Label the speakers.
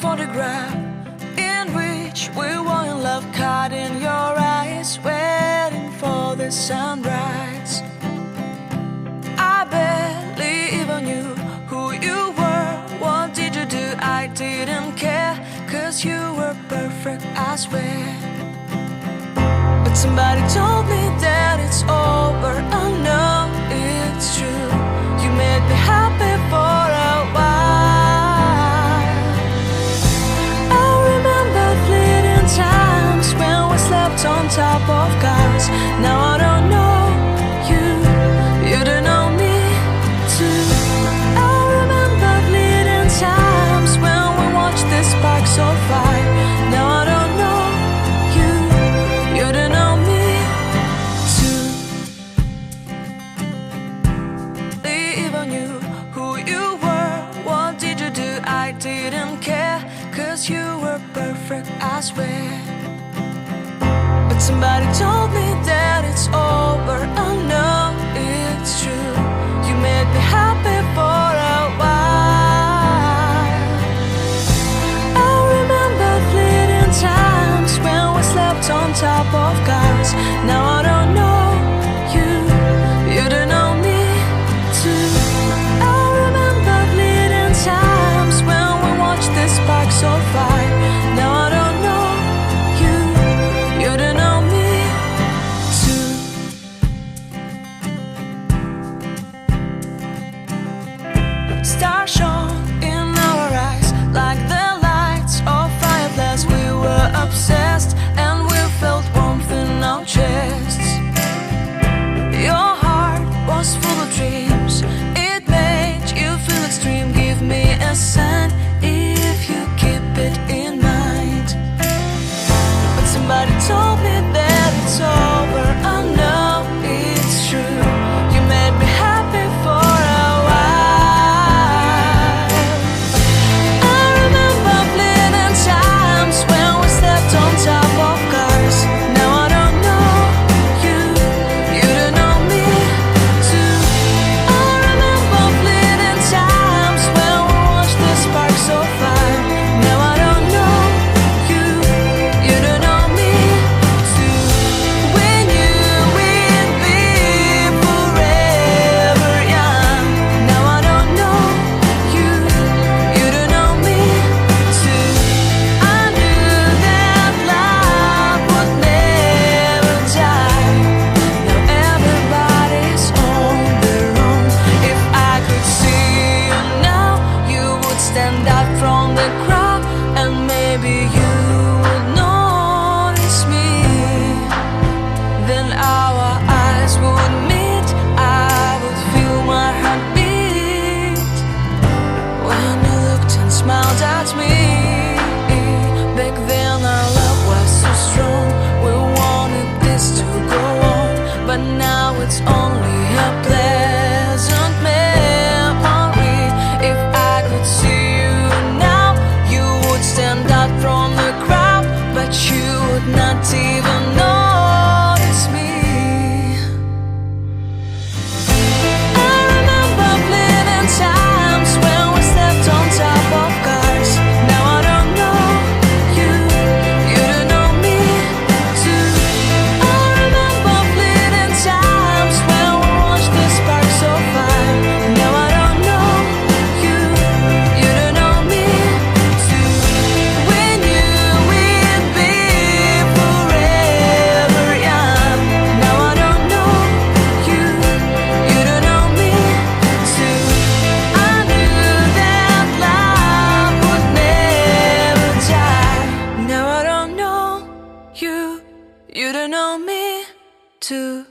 Speaker 1: photograph in which we were in love, caught in your eyes, waiting for the sunrise. I barely even knew who you were. What did you do? I didn't care, 'cause you were perfect, I swear. But somebody told me that it's over. I know it's true. You made me happy for a while. I remember fleeting times when we slept on top of cars. Now I don't know you, you don't know me too. I remember fleeting times when we watched the sparks so fire. Now I don't know you, you don't know me too. They even knew who you were. What did you do? I didn't care, 'cause you were perfect, I swear. But somebody told me that it's over. I know it's true. You made me happy for a while. I remember fleeting times when we slept on top of cars. Now I don't know you, you don't know me too. I remember fleeting times when we watched the sparks so fire. Now I don't know you, you don't know me too. Stars shone in our eyes like the lights of fireflies. We were obsessed and we felt warmth in our chests. Your heart was full of dreams. It made you feel extreme. Give me a sign if you keep it in mind. But somebody told me that it's over. I know it's true. You made me happy for a while. I remember fleeting times when we slept on top of cars. Now I don't know you, you don't know me too. I remember fleeting times when we watched the sparks so fire. Now I don't know you, you don't know me too. We knew we'd be forever young. Now I don't know you, you don't know me too. I knew that love would never die. Now everybody's on their own. If I could see you now, you would stand out from the crowd, and maybe you would notice me. Then our eyes would meet. I would feel my heart beat when you looked and smiled at me. Back then our love was so strong. We wanted this to go on, but now it's only a pleasant memory. If I could see you now, you would stand out from the crowd, but you would not even notice me. I remember fleeting times when we slept on top of cars. Now I don't know you, you don't know me too. I remember fleeting times when we watched the sparks so fire. Now I don't know you, you don't know me too. We knew we'd be forever young. Now I don't know you, you don't know me too. I knew that love would never die. Now I don't know you, you don't know me too.